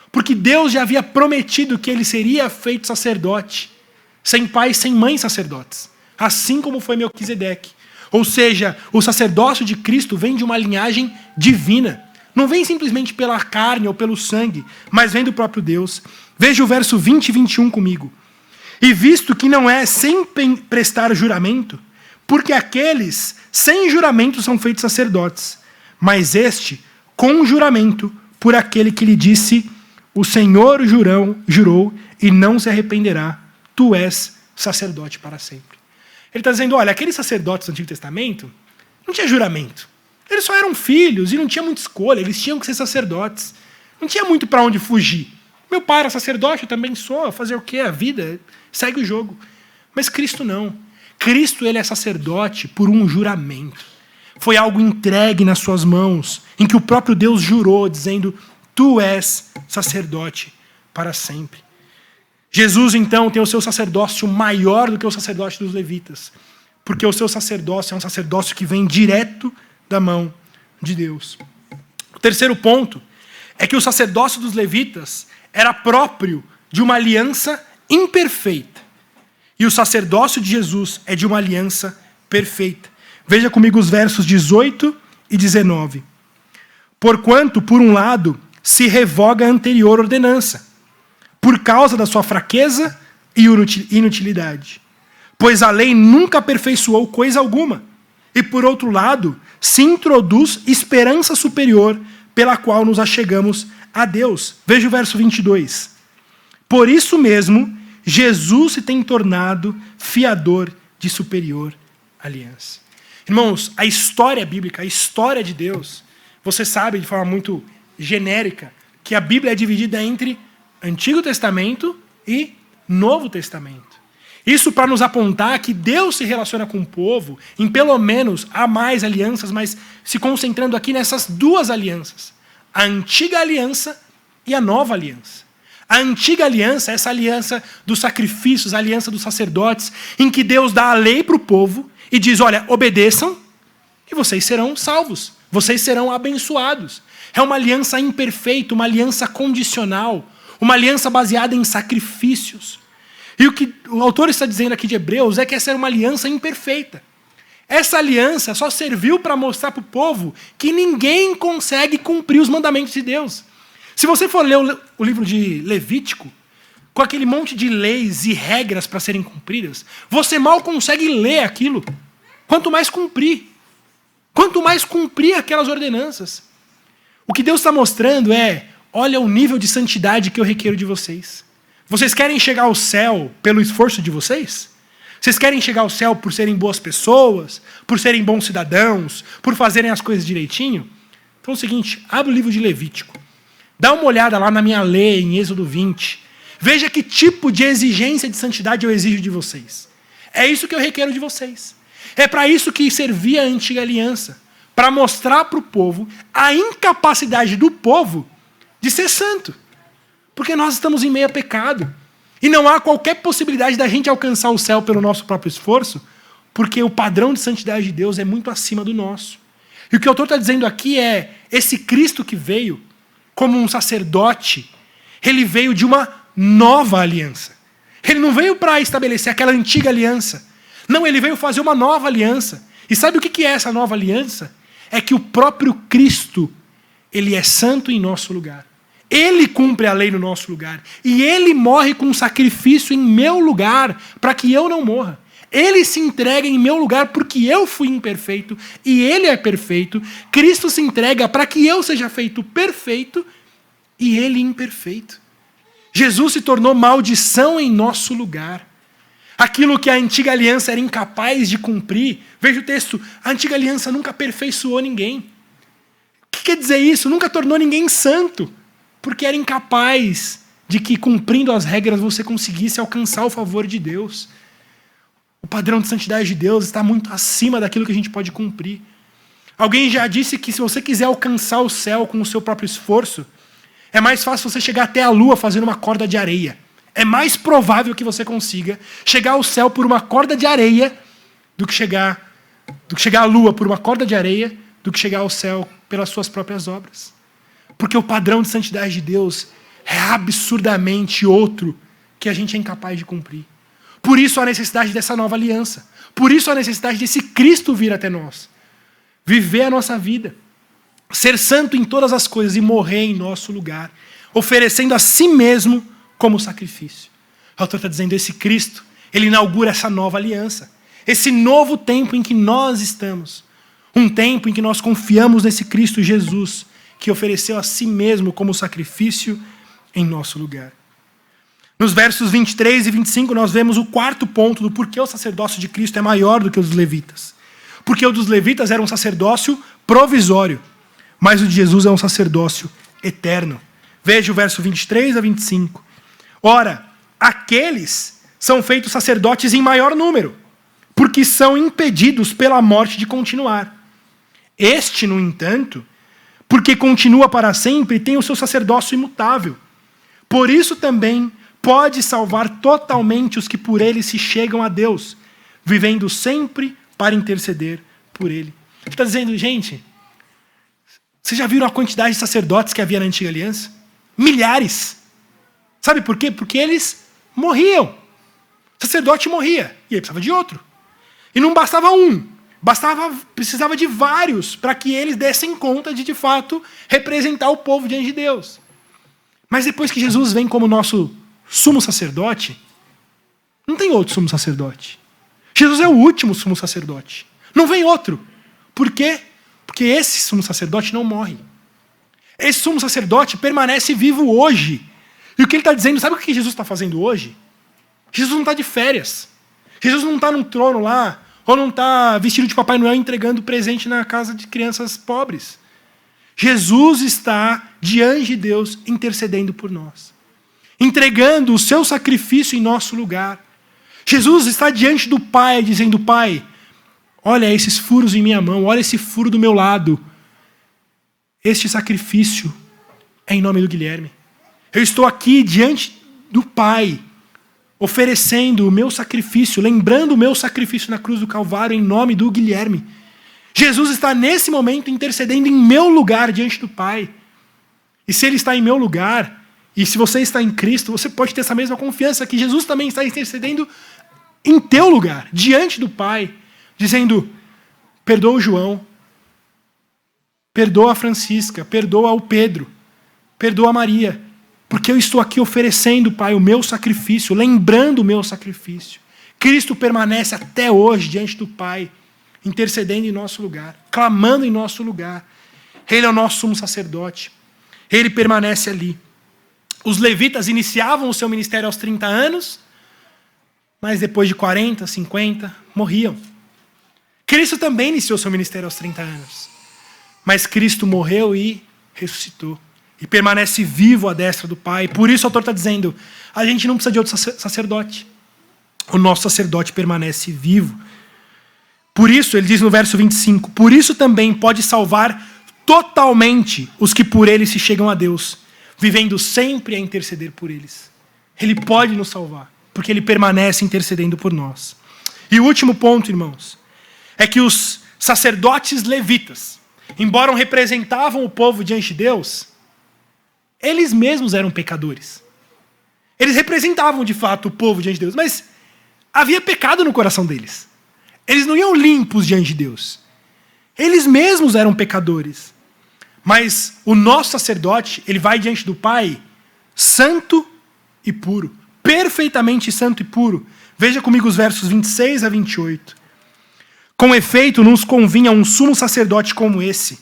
porque Deus já havia prometido que ele seria feito sacerdote, sem pai e sem mãe sacerdotes, assim como foi Melquisedeque. Ou seja, o sacerdócio de Cristo vem de uma linhagem divina. Não vem simplesmente pela carne ou pelo sangue, mas vem do próprio Deus. Veja o verso 20 e 21 comigo. E visto que não é sem prestar juramento, porque aqueles sem juramento são feitos sacerdotes, mas este com juramento por aquele que lhe disse, o Senhor jurou e não se arrependerá, tu és sacerdote para sempre. Ele está dizendo, olha, aqueles sacerdotes do Antigo Testamento não tinha juramento. Eles só eram filhos e não tinha muita escolha, eles tinham que ser sacerdotes. Não tinha muito para onde fugir. Meu pai era sacerdote, eu também sou, fazer o quê? A vida segue o jogo. Mas Cristo não. Cristo, ele é sacerdote por um juramento. Foi algo entregue nas suas mãos, em que o próprio Deus jurou, dizendo, tu és sacerdote para sempre. Jesus, então, tem o seu sacerdócio maior do que o sacerdócio dos levitas, porque o seu sacerdócio é um sacerdócio que vem direto da mão de Deus. O terceiro ponto é que o sacerdócio dos levitas era próprio de uma aliança imperfeita. E o sacerdócio de Jesus é de uma aliança perfeita. Veja comigo os versos 18 e 19. Porquanto, por um lado, se revoga a anterior ordenança, por causa da sua fraqueza e inutilidade. Pois a lei nunca aperfeiçoou coisa alguma. E, por outro lado, se introduz esperança superior pela qual nos achegamos a Deus. Veja o verso 22. Por isso mesmo, Jesus se tem tornado fiador de superior aliança. Irmãos, a história bíblica, a história de Deus, você sabe de forma muito genérica que a Bíblia é dividida entre Antigo Testamento e Novo Testamento. Isso para nos apontar que Deus se relaciona com o povo em pelo menos, há mais alianças, mas se concentrando aqui nessas duas alianças. A antiga aliança e a nova aliança. A antiga aliança, essa aliança dos sacrifícios, a aliança dos sacerdotes, em que Deus dá a lei para o povo e diz, olha, obedeçam e vocês serão salvos, vocês serão abençoados. É uma aliança imperfeita, uma aliança condicional, uma aliança baseada em sacrifícios. E o que o autor está dizendo aqui de Hebreus é que essa era uma aliança imperfeita. Essa aliança só serviu para mostrar para o povo que ninguém consegue cumprir os mandamentos de Deus. Se você for ler o livro de Levítico, com aquele monte de leis e regras para serem cumpridas, você mal consegue ler aquilo. Quanto mais cumprir. Quanto mais cumprir aquelas ordenanças. O que Deus está mostrando é, olha o nível de santidade que eu requero de vocês. Vocês querem chegar ao céu pelo esforço de vocês? Vocês querem chegar ao céu por serem boas pessoas, por serem bons cidadãos, por fazerem as coisas direitinho? Então é o seguinte, abre o livro de Levítico. Dá uma olhada lá na minha lei, em Êxodo 20. Veja que tipo de exigência de santidade eu exijo de vocês. É isso que eu requero de vocês. É para isso que servia a antiga aliança. Para mostrar para o povo a incapacidade do povo de ser santo. Porque nós estamos em meio a pecado. E não há qualquer possibilidade da gente alcançar o céu pelo nosso próprio esforço, porque o padrão de santidade de Deus é muito acima do nosso. E o que o autor está dizendo aqui é, esse Cristo que veio como um sacerdote, ele veio de uma nova aliança. Ele não veio para estabelecer aquela antiga aliança. Não, ele veio fazer uma nova aliança. E sabe o que é essa nova aliança? É que o próprio Cristo, ele é santo em nosso lugar. Ele cumpre a lei no nosso lugar. E ele morre com um sacrifício em meu lugar, para que eu não morra. Ele se entrega em meu lugar porque eu fui imperfeito e ele é perfeito. Cristo se entrega para que eu seja feito perfeito e ele imperfeito. Jesus se tornou maldição em nosso lugar. Aquilo que a antiga aliança era incapaz de cumprir. Veja o texto, a antiga aliança nunca aperfeiçoou ninguém. O que quer dizer isso? Nunca tornou ninguém santo. Porque era incapaz de que, cumprindo as regras, você conseguisse alcançar o favor de Deus. O padrão de santidade de Deus está muito acima daquilo que a gente pode cumprir. Alguém já disse que se você quiser alcançar o céu com o seu próprio esforço, é mais fácil você chegar até a lua fazendo uma corda de areia. É mais provável que você consiga chegar ao céu por uma corda de areia do que chegar à lua por uma corda de areia, do que chegar ao céu pelas suas próprias obras. Porque o padrão de santidade de Deus é absurdamente outro que a gente é incapaz de cumprir. Por isso a necessidade dessa nova aliança. Por isso a necessidade desse Cristo vir até nós. Viver a nossa vida. Ser santo em todas as coisas e morrer em nosso lugar. Oferecendo a si mesmo como sacrifício. O autor está dizendo, esse Cristo, ele inaugura essa nova aliança. Esse novo tempo em que nós estamos. Um tempo em que nós confiamos nesse Cristo Jesus, que ofereceu a si mesmo como sacrifício em nosso lugar. Nos versos 23 e 25, nós vemos o quarto ponto do porquê o sacerdócio de Cristo é maior do que o dos levitas. Porque o dos levitas era um sacerdócio provisório, mas o de Jesus é um sacerdócio eterno. Veja o verso 23 a 25. Ora, aqueles são feitos sacerdotes em maior número, porque são impedidos pela morte de continuar. Este, no entanto, porque continua para sempre e tem o seu sacerdócio imutável. Por isso também pode salvar totalmente os que por ele se chegam a Deus, vivendo sempre para interceder por ele. Ele está dizendo, gente, Vocês já viram a quantidade de sacerdotes que havia na antiga aliança? Milhares. Sabe por quê? Porque eles morriam. O sacerdote morria, e aí precisava de outro. E não bastava um, precisava de vários para que eles dessem conta de fato, representar o povo diante de Deus. Mas depois que Jesus vem como nosso sumo sacerdote, não tem outro sumo sacerdote. Jesus é o último sumo sacerdote. Não vem outro. Por quê? Porque esse sumo sacerdote não morre. Esse sumo sacerdote permanece vivo hoje. E o que ele está dizendo, sabe o que Jesus está fazendo hoje? Jesus não está de férias. Jesus não está num trono lá, ou não está vestido de Papai Noel entregando presente na casa de crianças pobres. Jesus está diante de Deus intercedendo por nós. Entregando o seu sacrifício em nosso lugar. Jesus está diante do Pai dizendo, Pai, olha esses furos em minha mão, olha esse furo do meu lado. Este sacrifício é em nome do Guilherme. Eu estou aqui diante do Pai, oferecendo o meu sacrifício, lembrando o meu sacrifício na cruz do Calvário em nome do Guilherme. Jesus está nesse momento intercedendo em meu lugar diante do Pai. E se Ele está em meu lugar, e se você está em Cristo, você pode ter essa mesma confiança que Jesus também está intercedendo em teu lugar, diante do Pai, dizendo, perdoa o João, perdoa a Francisca, perdoa o Pedro, perdoa a Maria, porque eu estou aqui oferecendo, Pai, o meu sacrifício, lembrando o meu sacrifício. Cristo permanece até hoje diante do Pai, intercedendo em nosso lugar, clamando em nosso lugar. Ele é o nosso sumo sacerdote. Ele permanece ali. Os levitas iniciavam o seu ministério aos 30 anos, mas depois de 40, 50, morriam. Cristo também iniciou seu ministério aos 30 anos. Mas Cristo morreu e ressuscitou. E permanece vivo à destra do Pai. Por isso o autor está dizendo, a gente não precisa de outro sacerdote. O nosso sacerdote permanece vivo. Por isso, ele diz no verso 25, por isso também pode salvar totalmente os que por ele se chegam a Deus, vivendo sempre a interceder por eles. Ele pode nos salvar, porque ele permanece intercedendo por nós. E o último ponto, irmãos, é que os sacerdotes levitas, embora representavam o povo diante de Deus, eles mesmos eram pecadores. Eles representavam, de fato, o povo diante de Deus, mas havia pecado no coração deles. Eles não iam limpos diante de Deus. Eles mesmos eram pecadores. Mas o nosso sacerdote, ele vai diante do Pai santo e puro. Perfeitamente santo e puro. Veja comigo os versos 26 a 28. Com efeito, nos convinha um sumo sacerdote como esse,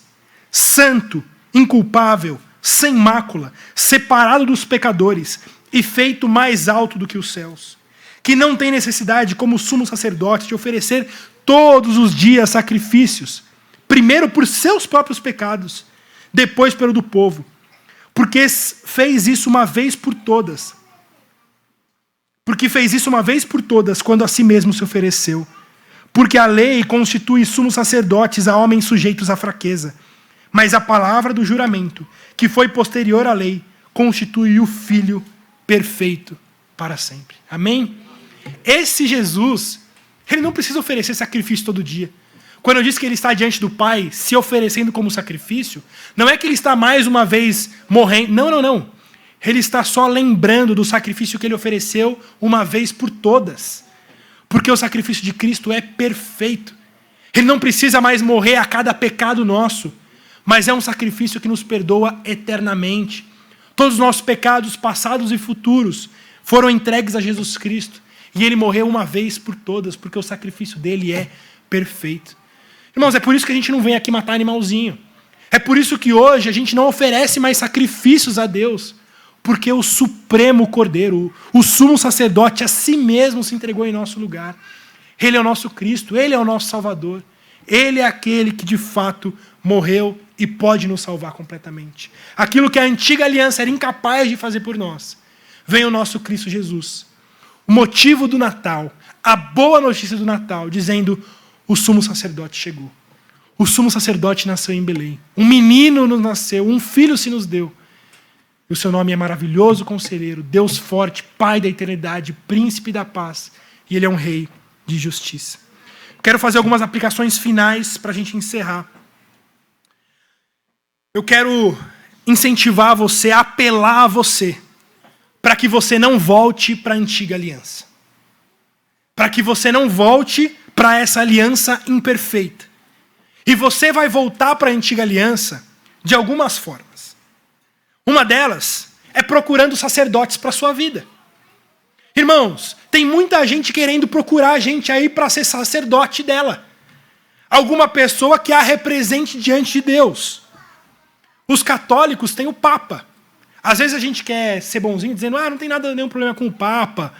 santo, inculpável, sem mácula, separado dos pecadores e feito mais alto do que os céus, que não tem necessidade, como sumo sacerdote, de oferecer todos os dias sacrifícios, primeiro por seus próprios pecados, depois pelo do povo, porque fez isso uma vez por todas. Porque fez isso uma vez por todas, quando a si mesmo se ofereceu. Porque a lei constitui sumos sacerdotes a homens sujeitos à fraqueza. Mas a palavra do juramento, que foi posterior à lei, constitui o Filho perfeito para sempre. Amém? Esse Jesus, ele não precisa oferecer sacrifício todo dia. Quando eu disse que ele está diante do Pai, se oferecendo como sacrifício, não é que ele está mais uma vez morrendo. Não. Ele está só lembrando do sacrifício que ele ofereceu uma vez por todas. Porque o sacrifício de Cristo é perfeito. Ele não precisa mais morrer a cada pecado nosso, mas é um sacrifício que nos perdoa eternamente. Todos os nossos pecados, passados e futuros, foram entregues a Jesus Cristo. E ele morreu uma vez por todas, porque o sacrifício dele é perfeito. Irmãos, é por isso que a gente não vem aqui matar animalzinho. É por isso que hoje a gente não oferece mais sacrifícios a Deus, porque o Supremo Cordeiro, o sumo sacerdote, a si mesmo se entregou em nosso lugar. Ele é o nosso Cristo, ele é o nosso Salvador. Ele é aquele que de fato morreu e pode nos salvar completamente. Aquilo que a antiga aliança era incapaz de fazer por nós, vem o nosso Cristo Jesus. O motivo do Natal, a boa notícia do Natal, dizendo, o sumo sacerdote chegou. O sumo sacerdote nasceu em Belém. Um menino nos nasceu, um filho se nos deu. E o seu nome é maravilhoso conselheiro, Deus forte, Pai da eternidade, príncipe da paz. E ele é um rei de justiça. Quero fazer algumas aplicações finais para a gente encerrar. eu quero incentivar você, apelar a você, para que você não volte para a antiga aliança. Para que você não volte para essa aliança imperfeita. E você vai voltar para a antiga aliança de algumas formas. Uma delas é procurando sacerdotes para a sua vida. Irmãos, tem muita gente querendo procurar a gente aí para ser sacerdote dela. Alguma pessoa que a represente diante de Deus. Os católicos têm o Papa. Às vezes a gente quer ser bonzinho dizendo, não tem nenhum problema com o Papa.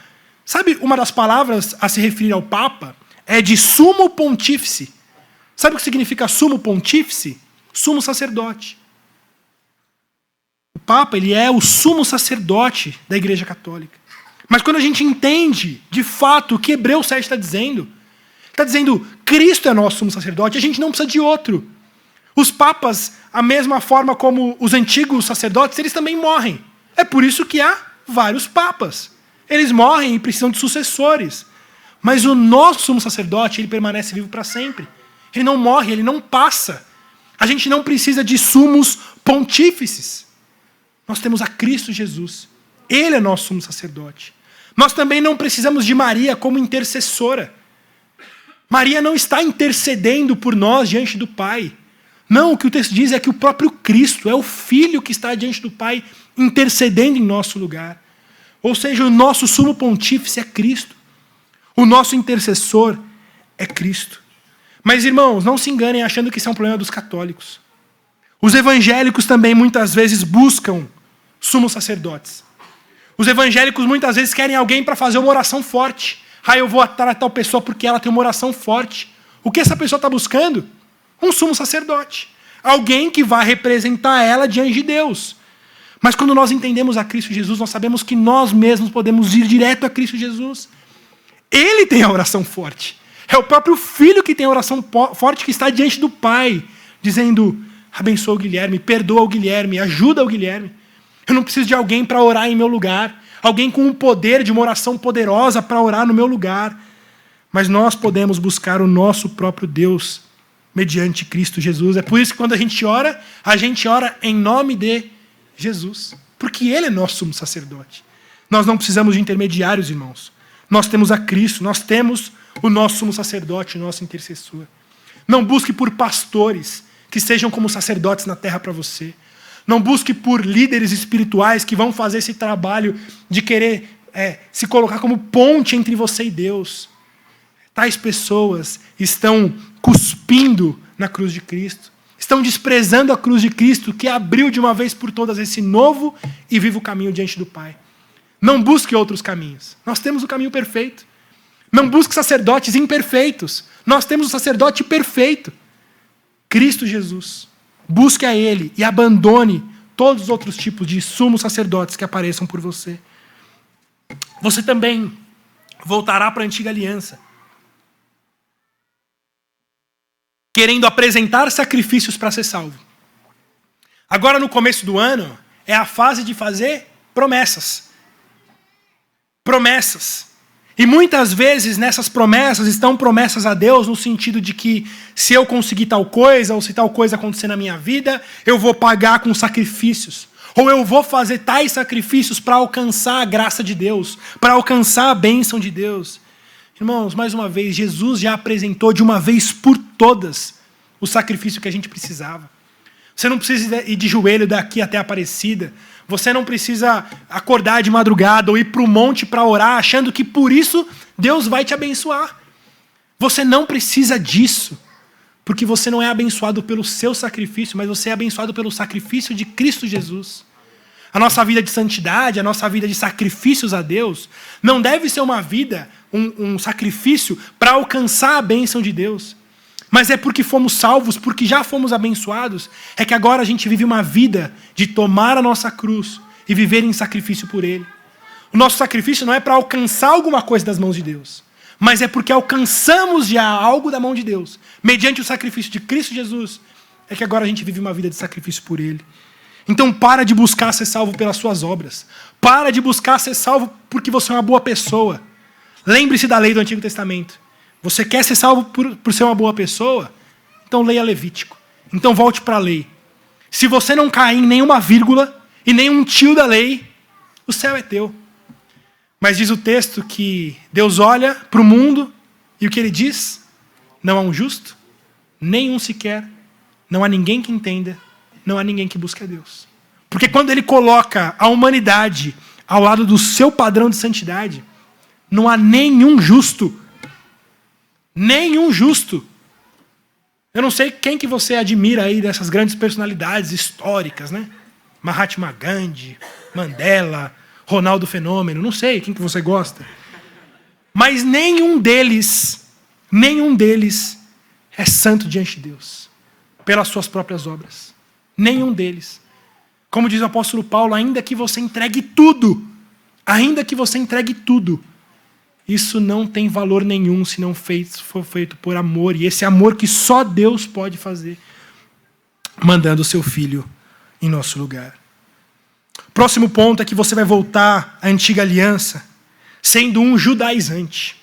Sabe, uma das palavras a se referir ao Papa é de sumo pontífice. Sabe o que significa sumo pontífice? Sumo sacerdote. O Papa, ele é o sumo sacerdote da Igreja Católica. Mas quando a gente entende, de fato, o que Hebreus 7 está dizendo Cristo é nosso sumo sacerdote, a gente não precisa de outro. Os papas, a mesma forma como os antigos sacerdotes, eles também morrem. É por isso que há vários papas. Eles morrem e precisam de sucessores. Mas o nosso sumo sacerdote, ele permanece vivo para sempre. Ele não morre, ele não passa. A gente não precisa de sumos pontífices. Nós temos a Cristo Jesus. Ele é nosso sumo sacerdote. Nós também não precisamos de Maria como intercessora. Maria não está intercedendo por nós diante do Pai. Não, o que o texto diz é que o próprio Cristo é o Filho que está diante do Pai intercedendo em nosso lugar. Ou seja, o nosso sumo pontífice é Cristo. O nosso intercessor é Cristo. Mas, irmãos, não se enganem achando que isso é um problema dos católicos. Os evangélicos também muitas vezes buscam sumos sacerdotes. Os evangélicos muitas vezes querem alguém para fazer uma oração forte. Eu vou atrás de tal pessoa porque ela tem uma oração forte. O que essa pessoa está buscando? Um sumo sacerdote. Alguém que vai representar ela diante de Deus. Mas quando nós entendemos a Cristo Jesus, nós sabemos que nós mesmos podemos ir direto a Cristo Jesus. Ele tem a oração forte. É o próprio Filho que tem a oração forte que está diante do Pai, dizendo, abençoa o Guilherme, perdoa o Guilherme, ajuda o Guilherme. Eu não preciso de alguém para orar em meu lugar. Alguém com o poder de uma oração poderosa para orar no meu lugar. Mas nós podemos buscar o nosso próprio Deus mediante Cristo Jesus. É por isso que quando a gente ora em nome de Jesus. Porque Ele é nosso sumo sacerdote. Nós não precisamos de intermediários, irmãos. Nós temos a Cristo, nós temos o nosso sumo sacerdote, o nosso intercessor. Não busque por pastores que sejam como sacerdotes na terra para você. Não busque por líderes espirituais que vão fazer esse trabalho de querer se colocar como ponte entre você e Deus. Tais pessoas estão cuspindo na cruz de Cristo. Estão desprezando a cruz de Cristo que abriu de uma vez por todas esse novo e vivo caminho diante do Pai. Não busque outros caminhos. Nós temos o caminho perfeito. Não busque sacerdotes imperfeitos. Nós temos o sacerdote perfeito. Cristo Jesus. Busque a Ele e abandone todos os outros tipos de sumos sacerdotes que apareçam por você. Você também voltará para a antiga aliança, querendo apresentar sacrifícios para ser salvo. Agora, no começo do ano, é a fase de fazer promessas. Promessas. E muitas vezes nessas promessas estão promessas a Deus no sentido de que se eu conseguir tal coisa, ou se tal coisa acontecer na minha vida, eu vou pagar com sacrifícios. Ou eu vou fazer tais sacrifícios para alcançar a graça de Deus, para alcançar a bênção de Deus. Irmãos, mais uma vez, Jesus já apresentou de uma vez por todas o sacrifício que a gente precisava. Você não precisa ir de joelho daqui até a Aparecida. Você não precisa acordar de madrugada ou ir para o monte para orar, achando que por isso Deus vai te abençoar. Você não precisa disso, porque você não é abençoado pelo seu sacrifício, mas você é abençoado pelo sacrifício de Cristo Jesus. A nossa vida de santidade, a nossa vida de sacrifícios a Deus, não deve ser uma vida, um sacrifício para alcançar a bênção de Deus. Mas é porque fomos salvos, porque já fomos abençoados, é que agora a gente vive uma vida de tomar a nossa cruz e viver em sacrifício por Ele. O nosso sacrifício não é para alcançar alguma coisa das mãos de Deus, mas é porque alcançamos já algo da mão de Deus, mediante o sacrifício de Cristo Jesus, é que agora a gente vive uma vida de sacrifício por Ele. Então para de buscar ser salvo pelas suas obras. Para de buscar ser salvo porque você é uma boa pessoa. Lembre-se da lei do Antigo Testamento. Você quer ser salvo por ser uma boa pessoa? Então leia Levítico. Então volte para a lei. Se você não cair em nenhuma vírgula e nenhum tio da lei, o céu é teu. Mas diz o texto que Deus olha para o mundo e o que ele diz? Não há um justo, nenhum sequer, não há ninguém que entenda, não há ninguém que busque a Deus. Porque quando ele coloca a humanidade ao lado do seu padrão de santidade, não há nenhum justo. Nenhum justo. Eu não sei quem que você admira aí dessas grandes personalidades históricas, né? Mahatma Gandhi, Mandela, Ronaldo Fenômeno, não sei quem que você gosta. Mas nenhum deles é santo diante de Deus, pelas suas próprias obras. Nenhum deles. Como diz o apóstolo Paulo, ainda que você entregue tudo, isso não tem valor nenhum se não for feito por amor. E esse amor que só Deus pode fazer, mandando o seu Filho em nosso lugar. Próximo ponto é que você vai voltar à antiga aliança, sendo um judaizante.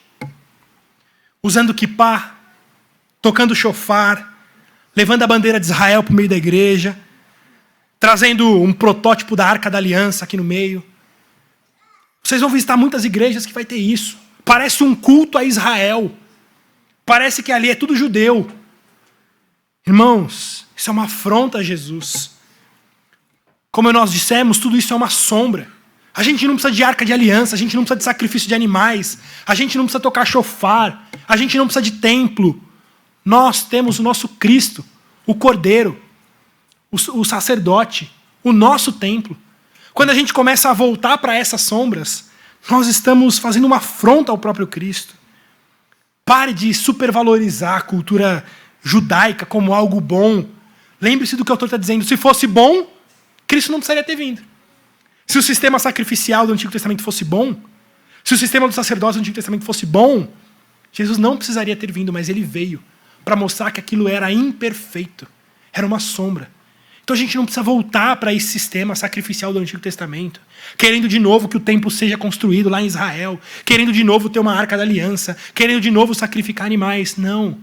Usando kippá, tocando shofar, levando a bandeira de Israel para o meio da igreja, trazendo um protótipo da Arca da Aliança aqui no meio. Vocês vão visitar muitas igrejas que vai ter isso. Parece um culto a Israel. Parece que ali é tudo judeu. Irmãos, isso é uma afronta a Jesus. Como nós dissemos, tudo isso é uma sombra. A gente não precisa de arca de aliança, a gente não precisa de sacrifício de animais, a gente não precisa tocar shofar, a gente não precisa de templo. Nós temos o nosso Cristo, o Cordeiro, o sacerdote, o nosso templo. Quando a gente começa a voltar para essas sombras, nós estamos fazendo uma afronta ao próprio Cristo. Pare de supervalorizar a cultura judaica como algo bom. Lembre-se do que o autor está dizendo. Se fosse bom, Cristo não precisaria ter vindo. Se o sistema sacrificial do Antigo Testamento fosse bom, se o sistema do sacerdócio do Antigo Testamento fosse bom, Jesus não precisaria ter vindo, mas ele veio para mostrar que aquilo era imperfeito. Era uma sombra. Então a gente não precisa voltar para esse sistema sacrificial do Antigo Testamento, querendo de novo que o templo seja construído lá em Israel, querendo de novo ter uma arca da aliança, querendo de novo sacrificar animais. Não.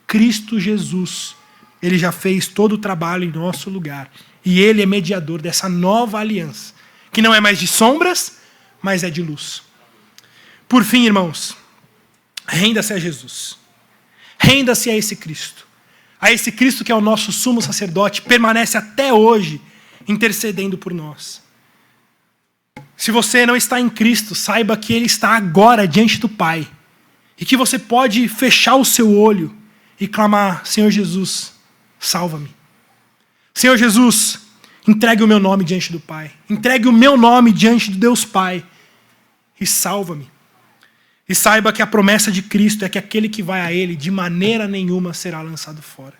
Cristo Jesus, ele já fez todo o trabalho em nosso lugar. E ele é mediador dessa nova aliança, que não é mais de sombras, mas é de luz. Por fim, irmãos, renda-se a Jesus. Renda-se a esse Cristo. A esse Cristo que é o nosso sumo sacerdote, permanece até hoje intercedendo por nós. Se você não está em Cristo, saiba que ele está agora diante do Pai. E que você pode fechar o seu olho e clamar: Senhor Jesus, salva-me. Senhor Jesus, entregue o meu nome diante do Pai. Entregue o meu nome diante do Deus Pai. E salva-me. E saiba que a promessa de Cristo é que aquele que vai a Ele, de maneira nenhuma será lançado fora.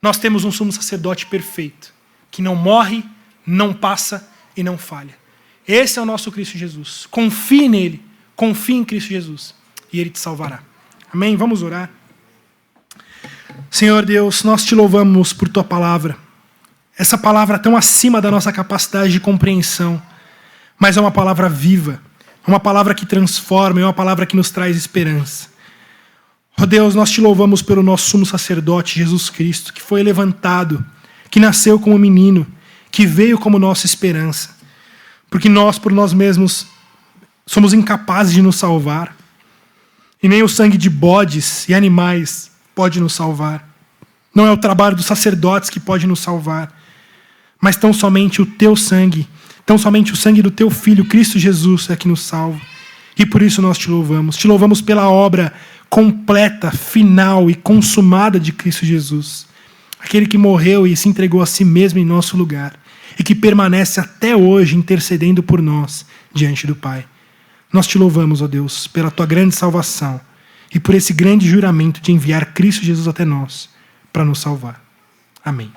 Nós temos um sumo sacerdote perfeito, que não morre, não passa e não falha. Esse é o nosso Cristo Jesus. Confie nele, confie em Cristo Jesus, e Ele te salvará. Amém? Vamos orar. Senhor Deus, nós te louvamos por Tua palavra. Essa palavra tão acima da nossa capacidade de compreensão, mas é uma palavra viva, é uma palavra que transforma, é uma palavra que nos traz esperança. Ó Deus, nós te louvamos pelo nosso sumo sacerdote, Jesus Cristo, que foi levantado, que nasceu como menino, que veio como nossa esperança. Porque nós, por nós mesmos, somos incapazes de nos salvar. E nem o sangue de bodes e animais pode nos salvar. Não é o trabalho dos sacerdotes que pode nos salvar, mas tão somente o teu sangue, tão somente o sangue do teu Filho, Cristo Jesus, é que nos salva. E por isso nós te louvamos. Te louvamos pela obra completa, final e consumada de Cristo Jesus. Aquele que morreu e se entregou a si mesmo em nosso lugar. E que permanece até hoje intercedendo por nós diante do Pai. Nós te louvamos, ó Deus, pela tua grande salvação e por esse grande juramento de enviar Cristo Jesus até nós para nos salvar. Amém.